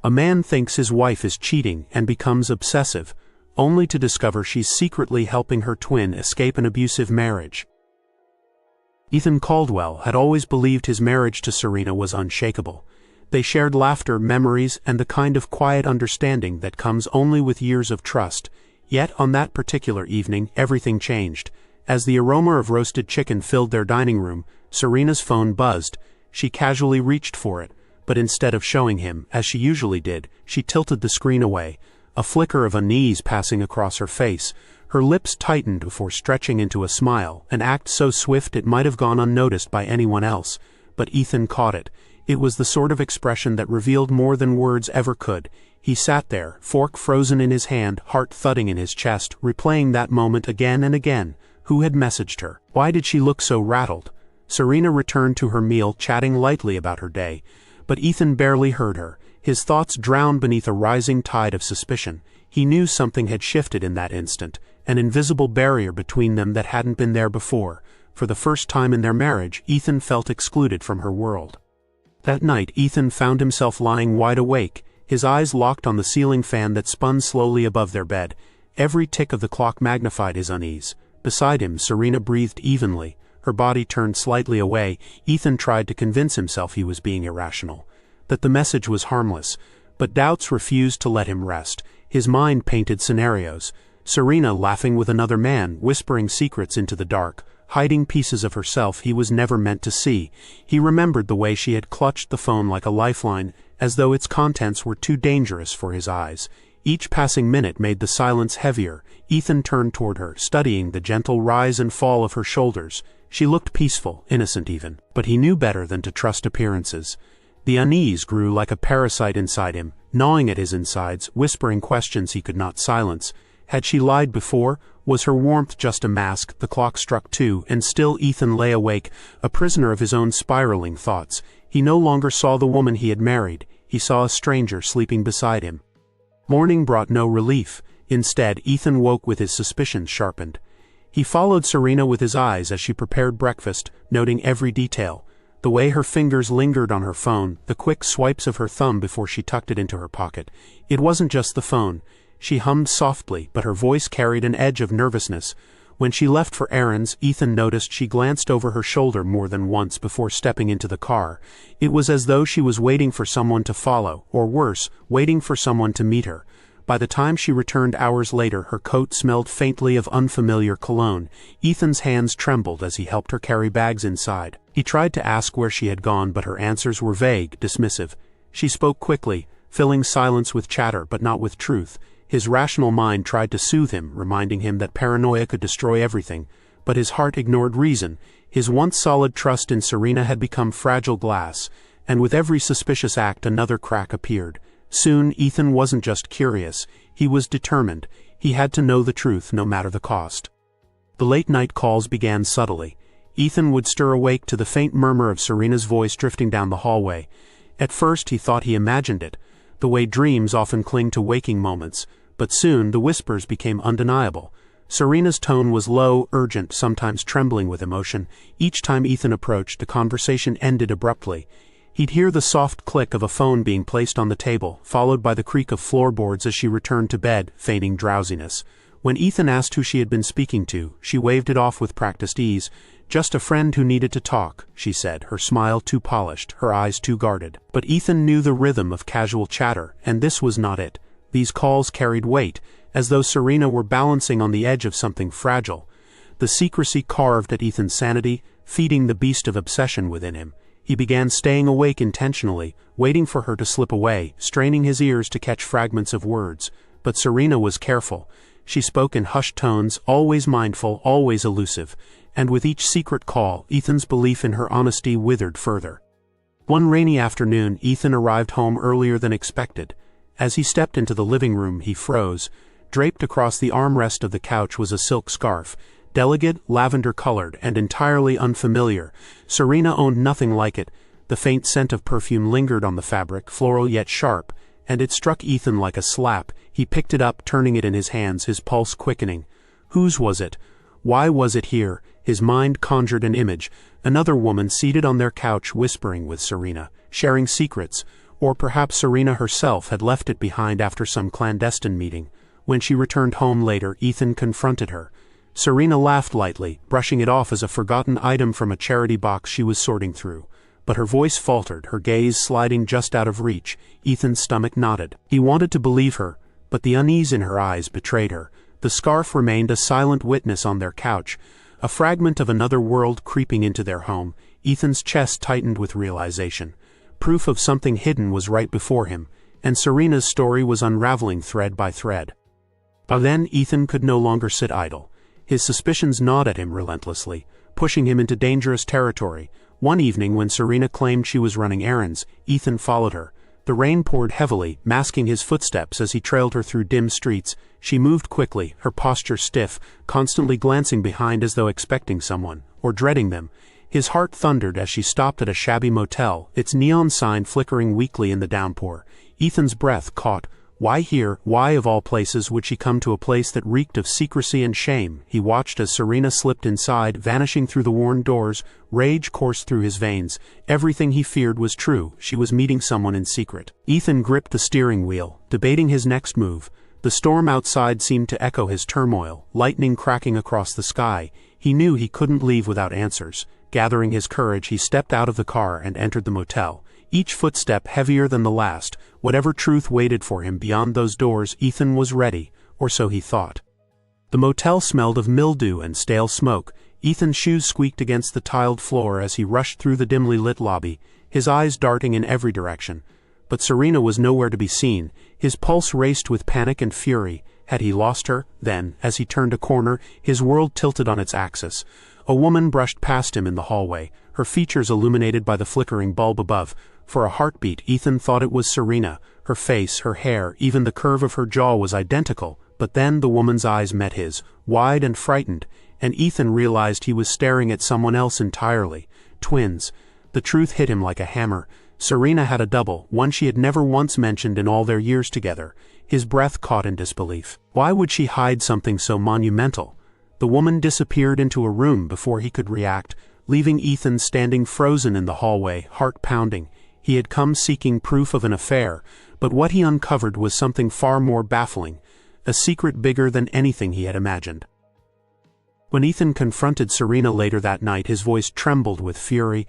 A man thinks his wife is cheating and becomes obsessive, only to discover she's secretly helping her twin escape an abusive marriage. Ethan Caldwell had always believed his marriage to Serena was unshakable. They shared laughter, memories, and the kind of quiet understanding that comes only with years of trust. Yet on that particular evening, everything changed. As the aroma of roasted chicken filled their dining room, Serena's phone buzzed. She casually reached for it, but instead of showing him, as she usually did, she tilted the screen away, a flicker of unease passing across her face. Her lips tightened before stretching into a smile, an act so swift it might have gone unnoticed by anyone else. But Ethan caught it. It was the sort of expression that revealed more than words ever could. He sat there, fork frozen in his hand, heart thudding in his chest, replaying that moment again and again. Who had messaged her? Why did she look so rattled? Serena returned to her meal, chatting lightly about her day. But Ethan barely heard her, his thoughts drowned beneath a rising tide of suspicion. He knew something had shifted in that instant, an invisible barrier between them that hadn't been there before. For the first time in their marriage, Ethan felt excluded from her world. That night, Ethan found himself lying wide awake, his eyes locked on the ceiling fan that spun slowly above their bed. Every tick of the clock magnified his unease. Beside him, Serena breathed evenly, her body turned slightly away. Ethan tried to convince himself he was being irrational, that the message was harmless, but doubts refused to let him rest. His mind painted scenarios. Serena laughing with another man, whispering secrets into the dark, hiding pieces of herself he was never meant to see. He remembered the way she had clutched the phone like a lifeline, as though its contents were too dangerous for his eyes. Each passing minute made the silence heavier. Ethan turned toward her, studying the gentle rise and fall of her shoulders. She looked peaceful, innocent even, but he knew better than to trust appearances. The unease grew like a parasite inside him, gnawing at his insides, whispering questions he could not silence. Had she lied before? Was her warmth just a mask? The clock struck 2, and still Ethan lay awake, a prisoner of his own spiraling thoughts. He no longer saw the woman he had married. He saw a stranger sleeping beside him. Morning brought no relief. Instead, Ethan woke with his suspicions sharpened. He followed Serena with his eyes as she prepared breakfast, noting every detail. The way her fingers lingered on her phone, the quick swipes of her thumb before she tucked it into her pocket. It wasn't just the phone. She hummed softly, but her voice carried an edge of nervousness. When she left for errands, Ethan noticed she glanced over her shoulder more than once before stepping into the car. It was as though she was waiting for someone to follow, or worse, waiting for someone to meet her. By the time she returned hours later, her coat smelled faintly of unfamiliar cologne. Ethan's hands trembled as he helped her carry bags inside. He tried to ask where she had gone, but her answers were vague, dismissive. She spoke quickly, filling silence with chatter but not with truth. His rational mind tried to soothe him, reminding him that paranoia could destroy everything, but his heart ignored reason. His once solid trust in Serena had become fragile glass, and with every suspicious act another crack appeared. Soon, Ethan wasn't just curious, he was determined. He had to know the truth, no matter the cost. The late-night calls began subtly. Ethan would stir awake to the faint murmur of Serena's voice drifting down the hallway. At first he thought he imagined it, the way dreams often cling to waking moments, but soon the whispers became undeniable. Serena's tone was low, urgent, sometimes trembling with emotion. Each time Ethan approached, the conversation ended abruptly. He'd hear the soft click of a phone being placed on the table, followed by the creak of floorboards as she returned to bed, feigning drowsiness. When Ethan asked who she had been speaking to, she waved it off with practiced ease. "Just a friend who needed to talk," she said, her smile too polished, her eyes too guarded. But Ethan knew the rhythm of casual chatter, and this was not it. These calls carried weight, as though Serena were balancing on the edge of something fragile. The secrecy carved at Ethan's sanity, feeding the beast of obsession within him. He began staying awake intentionally, waiting for her to slip away, straining his ears to catch fragments of words. But Serena was careful. She spoke in hushed tones, always mindful, always elusive. And with each secret call, Ethan's belief in her honesty withered further. One rainy afternoon, Ethan arrived home earlier than expected. As he stepped into the living room, he froze. Draped across the armrest of the couch was a silk scarf, delicate, lavender-colored, and entirely unfamiliar. Serena owned nothing like it. The faint scent of perfume lingered on the fabric, floral yet sharp, and it struck Ethan like a slap. He picked it up, turning it in his hands, his pulse quickening. Whose was it? Why was it here? His mind conjured an image. Another woman seated on their couch whispering with Serena, sharing secrets. Or perhaps Serena herself had left it behind after some clandestine meeting. When she returned home later, Ethan confronted her. Serena laughed lightly, brushing it off as a forgotten item from a charity box she was sorting through. But her voice faltered, her gaze sliding just out of reach. Ethan's stomach knotted. He wanted to believe her, but the unease in her eyes betrayed her. The scarf remained a silent witness on their couch, a fragment of another world creeping into their home. Ethan's chest tightened with realization. Proof of something hidden was right before him, and Serena's story was unraveling thread by thread. But then Ethan could no longer sit idle. His suspicions gnawed at him relentlessly, pushing him into dangerous territory. One evening when Serena claimed she was running errands, Ethan followed her. The rain poured heavily, masking his footsteps as he trailed her through dim streets. She moved quickly, her posture stiff, constantly glancing behind as though expecting someone, or dreading them. His heart thundered as she stopped at a shabby motel, its neon sign flickering weakly in the downpour. Ethan's breath caught. Why here? Why of all places would she come to a place that reeked of secrecy and shame? He watched as Serena slipped inside, vanishing through the worn doors. Rage coursed through his veins. Everything he feared was true. She was meeting someone in secret. Ethan gripped the steering wheel, debating his next move. The storm outside seemed to echo his turmoil, lightning cracking across the sky. He knew he couldn't leave without answers. Gathering his courage, he stepped out of the car and entered the motel. Each footstep heavier than the last. Whatever truth waited for him beyond those doors, Ethan was ready, or so he thought. The motel smelled of mildew and stale smoke. Ethan's shoes squeaked against the tiled floor as he rushed through the dimly lit lobby, his eyes darting in every direction. But Serena was nowhere to be seen. His pulse raced with panic and fury. Had he lost her? Then, as he turned a corner, his world tilted on its axis. A woman brushed past him in the hallway, her features illuminated by the flickering bulb above. For a heartbeat, Ethan thought it was Serena. Her face, her hair, even the curve of her jaw was identical. But then the woman's eyes met his, wide and frightened, and Ethan realized he was staring at someone else entirely. Twins. The truth hit him like a hammer. Serena had a double, one she had never once mentioned in all their years together. His breath caught in disbelief. Why would she hide something so monumental? The woman disappeared into a room before he could react, leaving Ethan standing frozen in the hallway, heart pounding. He had come seeking proof of an affair, but what he uncovered was something far more baffling, a secret bigger than anything he had imagined. When Ethan confronted Serena later that night, his voice trembled with fury.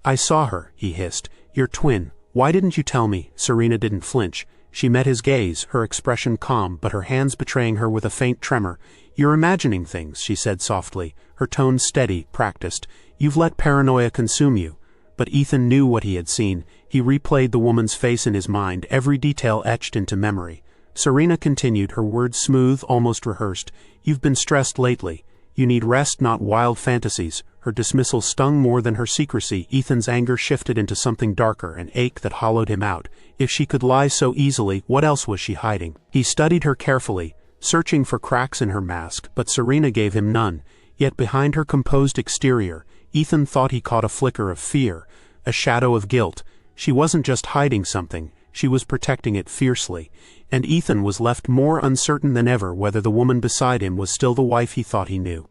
"I saw her," he hissed. "Your twin. Why didn't you tell me?" Serena didn't flinch. She met his gaze, her expression calm, but her hands betraying her with a faint tremor. "You're imagining things," she said softly, her tone steady, practiced. "You've let paranoia consume you." But Ethan knew what he had seen. He replayed the woman's face in his mind, every detail etched into memory. Serena continued, her words smooth, almost rehearsed. "You've been stressed lately. You need rest, not wild fantasies." Her dismissal stung more than her secrecy. Ethan's anger shifted into something darker, an ache that hollowed him out. If she could lie so easily, what else was she hiding? He studied her carefully, searching for cracks in her mask, but Serena gave him none. Yet behind her composed exterior, Ethan thought he caught a flicker of fear, a shadow of guilt. She wasn't just hiding something, she was protecting it fiercely. And Ethan was left more uncertain than ever whether the woman beside him was still the wife he thought he knew.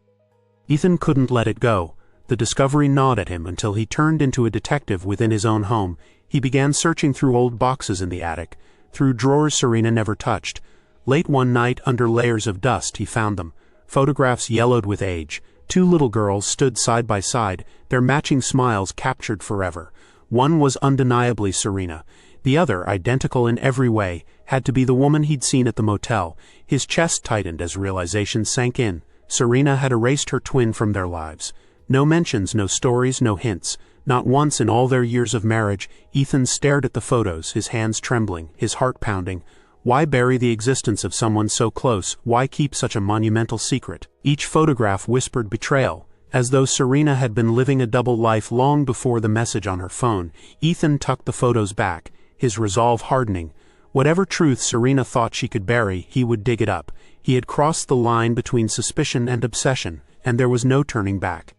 Ethan couldn't let it go. The discovery gnawed at him until he turned into a detective within his own home. He began searching through old boxes in the attic, through drawers Serena never touched. Late one night, under layers of dust, he found them. Photographs yellowed with age. Two little girls stood side by side, their matching smiles captured forever. One was undeniably Serena. The other, identical in every way, had to be the woman he'd seen at the motel. His chest tightened as realization sank in. Serena had erased her twin from their lives. No mentions, no stories, no hints. Not once in all their years of marriage. Ethan stared at the photos, his hands trembling, his heart pounding. Why bury the existence of someone so close? Why keep such a monumental secret? Each photograph whispered betrayal, as though Serena had been living a double life long before the message on her phone. Ethan tucked the photos back, his resolve hardening. Whatever truth Serena thought she could bury, he would dig it up. He had crossed the line between suspicion and obsession, and there was no turning back.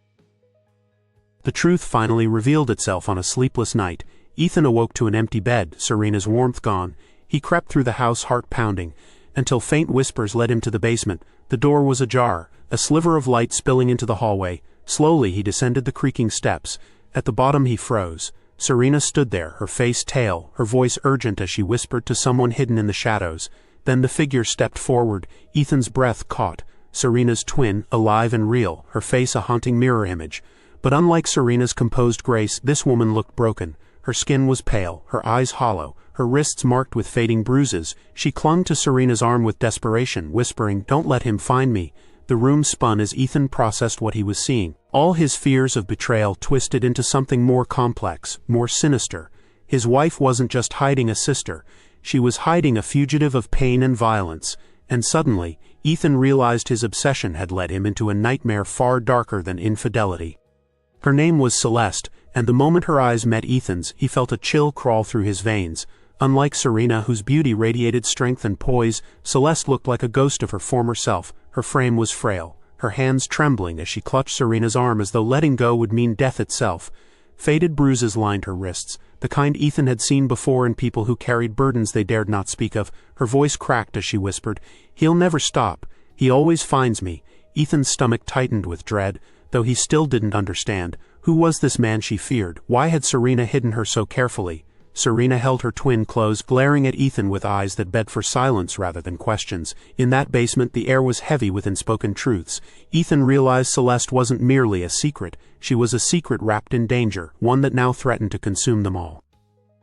The truth finally revealed itself on a sleepless night. Ethan awoke to an empty bed, Serena's warmth gone. He crept through the house, heart pounding, until faint whispers led him to the basement. The door was ajar, a sliver of light spilling into the hallway. Slowly he descended the creaking steps. At the bottom he froze. Serena stood there, her face pale, her voice urgent as she whispered to someone hidden in the shadows. Then the figure stepped forward, Ethan's breath caught. Serena's twin, alive and real, her face a haunting mirror image. But unlike Serena's composed grace, this woman looked broken. Her skin was pale, her eyes hollow, her wrists marked with fading bruises. She clung to Serena's arm with desperation, whispering, "Don't let him find me." The room spun as Ethan processed what he was seeing. All his fears of betrayal twisted into something more complex, more sinister. His wife wasn't just hiding a sister. She was hiding a fugitive of pain and violence. And suddenly, Ethan realized his obsession had led him into a nightmare far darker than infidelity. Her name was Celeste, and the moment her eyes met Ethan's, he felt a chill crawl through his veins. Unlike Serena, whose beauty radiated strength and poise, Celeste looked like a ghost of her former self. Her frame was frail, her hands trembling as she clutched Serena's arm as though letting go would mean death itself. Faded bruises lined her wrists, the kind Ethan had seen before in people who carried burdens they dared not speak of. Her voice cracked as she whispered, "He'll never stop. He always finds me." Ethan's stomach tightened with dread, though he still didn't understand. Who was this man she feared? Why had Serena hidden her so carefully? Serena held her twin close, glaring at Ethan with eyes that begged for silence rather than questions. In that basement, the air was heavy with unspoken truths. Ethan realized Celeste wasn't merely a secret. She was a secret wrapped in danger, one that now threatened to consume them all.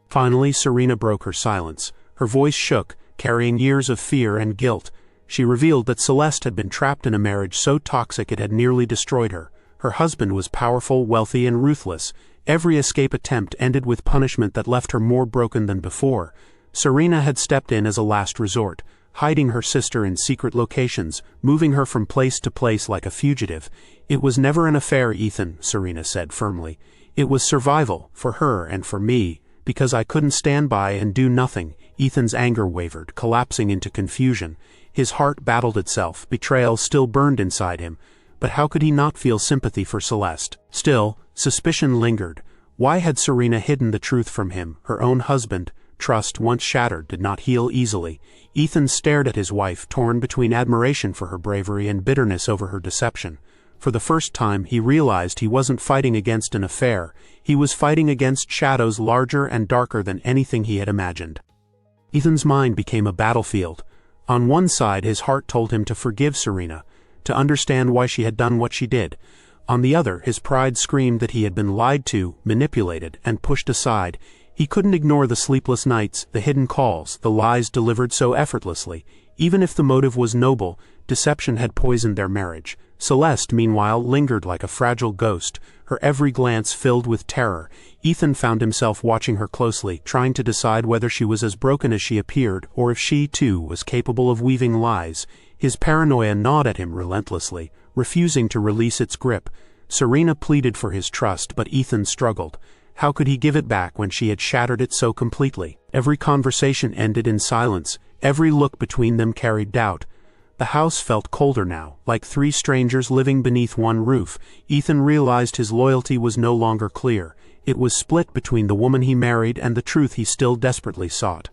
Finally, Serena broke her silence. Her voice shook, carrying years of fear and guilt. She revealed that Celeste had been trapped in a marriage so toxic it had nearly destroyed her. Her husband was powerful, wealthy, and ruthless. Every escape attempt ended with punishment that left her more broken than before. Serena had stepped in as a last resort, hiding her sister in secret locations, moving her from place to place like a fugitive. "It was never an affair, Ethan," Serena said firmly. "It was survival, for her and for me, because I couldn't stand by and do nothing." Ethan's anger wavered, collapsing into confusion. His heart battled itself, betrayal still burned inside him. But how could he not feel sympathy for Celeste? Still, suspicion lingered. Why had Serena hidden the truth from him? Her own husband, trust once shattered, did not heal easily. Ethan stared at his wife, torn between admiration for her bravery and bitterness over her deception. For the first time, he realized he wasn't fighting against an affair. He was fighting against shadows larger and darker than anything he had imagined. Ethan's mind became a battlefield. On one side, his heart told him to forgive Serena, to understand why she had done what she did. On the other, his pride screamed that he had been lied to, manipulated, and pushed aside. He couldn't ignore the sleepless nights, the hidden calls, the lies delivered so effortlessly. Even if the motive was noble, deception had poisoned their marriage. Celeste, meanwhile, lingered like a fragile ghost, her every glance filled with terror. Ethan found himself watching her closely, trying to decide whether she was as broken as she appeared, or if she, too, was capable of weaving lies. His paranoia gnawed at him relentlessly, refusing to release its grip. Serena pleaded for his trust, but Ethan struggled. How could he give it back when she had shattered it so completely? Every conversation ended in silence. Every look between them carried doubt. The house felt colder now, like three strangers living beneath one roof. Ethan realized his loyalty was no longer clear. It was split between the woman he married and the truth he still desperately sought.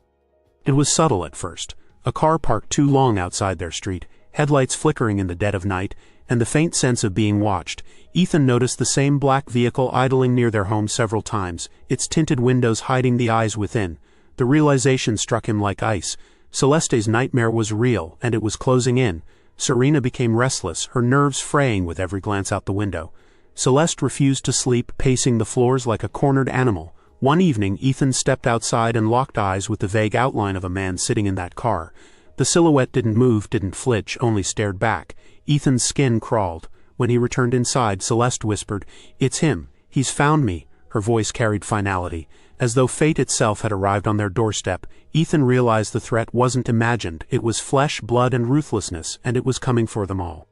It was subtle at first. A car parked too long outside their street, headlights flickering in the dead of night, and the faint sense of being watched. Ethan noticed the same black vehicle idling near their home several times, its tinted windows hiding the eyes within. The realization struck him like ice. Celeste's nightmare was real, and it was closing in. Serena became restless, her nerves fraying with every glance out the window. Celeste refused to sleep, pacing the floors like a cornered animal. One evening, Ethan stepped outside and locked eyes with the vague outline of a man sitting in that car. The silhouette didn't move, didn't flinch, only stared back. Ethan's skin crawled. When he returned inside, Celeste whispered, "It's him. He's found me." Her voice carried finality. As though fate itself had arrived on their doorstep, Ethan realized the threat wasn't imagined. It was flesh, blood, and ruthlessness, and it was coming for them all.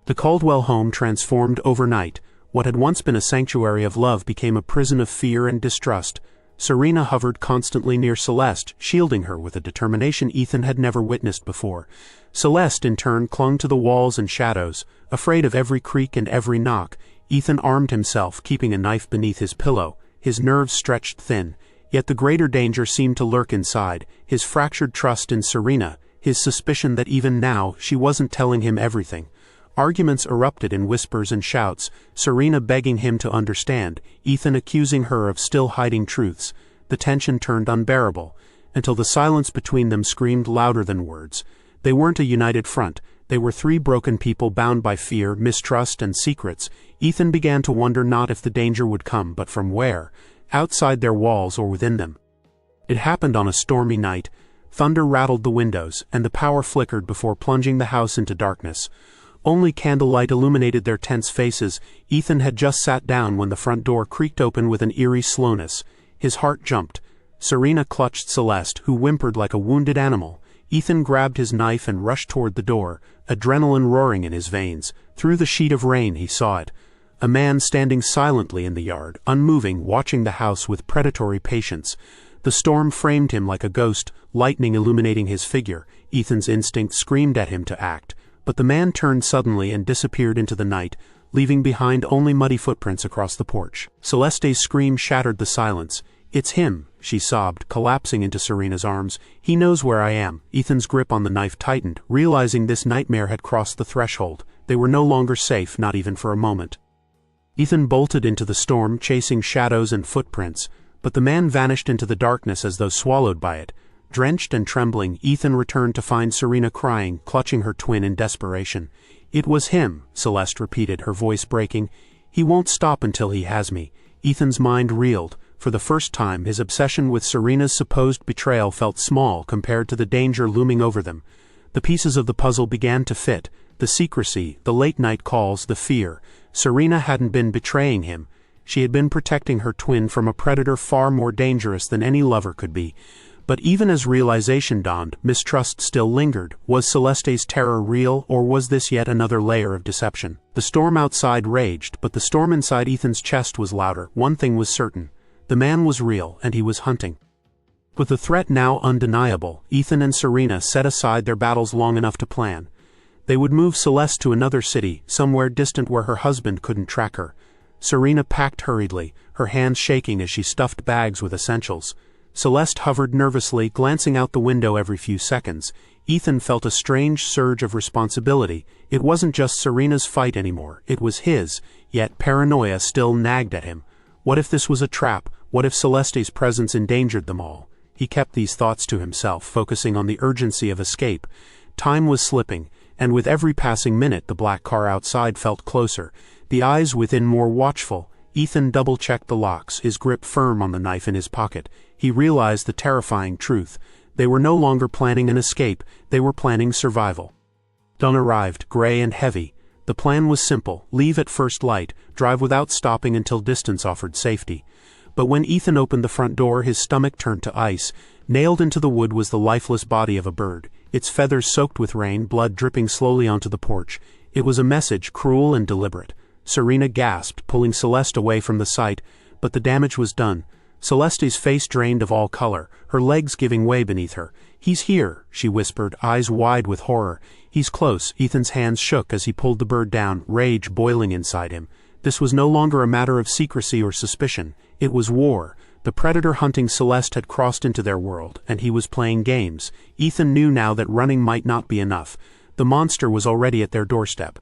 The Caldwell home transformed overnight. What had once been a sanctuary of love became a prison of fear and distrust. Serena hovered constantly near Celeste, shielding her with a determination Ethan had never witnessed before. Celeste, in turn, clung to the walls and shadows, afraid of every creak and every knock. Ethan armed himself, keeping a knife beneath his pillow, his nerves stretched thin. Yet the greater danger seemed to lurk inside, his fractured trust in Serena, his suspicion that even now she wasn't telling him everything. Arguments erupted in whispers and shouts, Serena begging him to understand, Ethan accusing her of still hiding truths. The tension turned unbearable, until the silence between them screamed louder than words. They weren't a united front. They were three broken people bound by fear, mistrust, and secrets. Ethan began to wonder not if the danger would come, but from where, outside their walls or within them. It happened on a stormy night. Thunder rattled the windows, and the power flickered before plunging the house into darkness. Only candlelight illuminated their tense faces. Ethan had just sat down when the front door creaked open with an eerie slowness. His heart jumped. Serena clutched Celeste, who whimpered like a wounded animal. Ethan grabbed his knife and rushed toward the door, adrenaline roaring in his veins. Through the sheet of rain he saw it. A man standing silently in the yard, unmoving, watching the house with predatory patience. The storm framed him like a ghost, lightning illuminating his figure. Ethan's instinct screamed at him to act. But the man turned suddenly and disappeared into the night, leaving behind only muddy footprints across the porch. Celeste's scream shattered the silence. "It's him," she sobbed, collapsing into Serena's arms. "He knows where I am." Ethan's grip on the knife tightened, realizing this nightmare had crossed the threshold. They were no longer safe, not even for a moment. Ethan bolted into the storm, chasing shadows and footprints, but the man vanished into the darkness as though swallowed by it. Drenched and trembling, Ethan returned to find Serena crying, clutching her twin in desperation. "It was him," Celeste repeated, her voice breaking. "He won't stop until he has me." Ethan's mind reeled. For the first time, his obsession with Serena's supposed betrayal felt small compared to the danger looming over them. The pieces of the puzzle began to fit. The secrecy, the late-night calls, the fear. Serena hadn't been betraying him. She had been protecting her twin from a predator far more dangerous than any lover could be. But even as realization dawned, mistrust still lingered. Was Celeste's terror real, or was this yet another layer of deception? The storm outside raged, but the storm inside Ethan's chest was louder. One thing was certain. The man was real, and he was hunting. With the threat now undeniable, Ethan and Serena set aside their battles long enough to plan. They would move Celeste to another city, somewhere distant where her husband couldn't track her. Serena packed hurriedly, her hands shaking as she stuffed bags with essentials. Celeste hovered nervously, glancing out the window every few seconds. Ethan felt a strange surge of responsibility. It wasn't just Serena's fight anymore, it was his, yet paranoia still nagged at him. What if this was a trap? What if Celeste's presence endangered them all? He kept these thoughts to himself, focusing on the urgency of escape. Time was slipping, and with every passing minute the black car outside felt closer, the eyes within more watchful. Ethan double-checked the locks, his grip firm on the knife in his pocket. He realized the terrifying truth. They were no longer planning an escape, they were planning survival. Dawn arrived, gray and heavy. The plan was simple: leave at first light, drive without stopping until distance offered safety. But when Ethan opened the front door, his stomach turned to ice. Nailed into the wood was the lifeless body of a bird, its feathers soaked with rain, blood dripping slowly onto the porch. It was a message, cruel and deliberate. Serena gasped, pulling Celeste away from the sight, but the damage was done. Celeste's face drained of all color, her legs giving way beneath her. "He's here," she whispered, eyes wide with horror. "He's close." Ethan's hands shook as he pulled the bird down, rage boiling inside him. This was no longer a matter of secrecy or suspicion. It was war. The predator hunting Celeste had crossed into their world, and he was playing games. Ethan knew now that running might not be enough. The monster was already at their doorstep.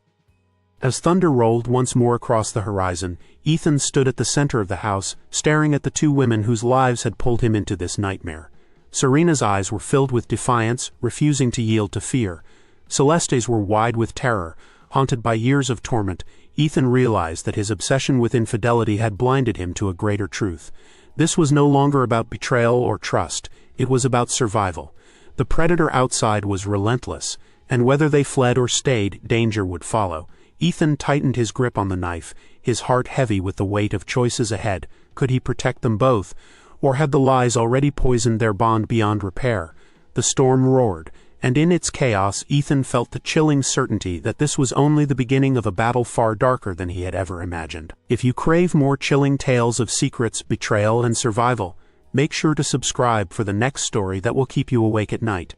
As thunder rolled once more across the horizon, Ethan stood at the center of the house, staring at the two women whose lives had pulled him into this nightmare. Serena's eyes were filled with defiance, refusing to yield to fear. Celeste's were wide with terror, haunted by years of torment. Ethan realized that his obsession with infidelity had blinded him to a greater truth. This was no longer about betrayal or trust, it was about survival. The predator outside was relentless, and whether they fled or stayed, danger would follow. Ethan tightened his grip on the knife, his heart heavy with the weight of choices ahead. Could he protect them both? Or had the lies already poisoned their bond beyond repair? The storm roared, and in its chaos Ethan felt the chilling certainty that this was only the beginning of a battle far darker than he had ever imagined. If you crave more chilling tales of secrets, betrayal, and survival, make sure to subscribe for the next story that will keep you awake at night.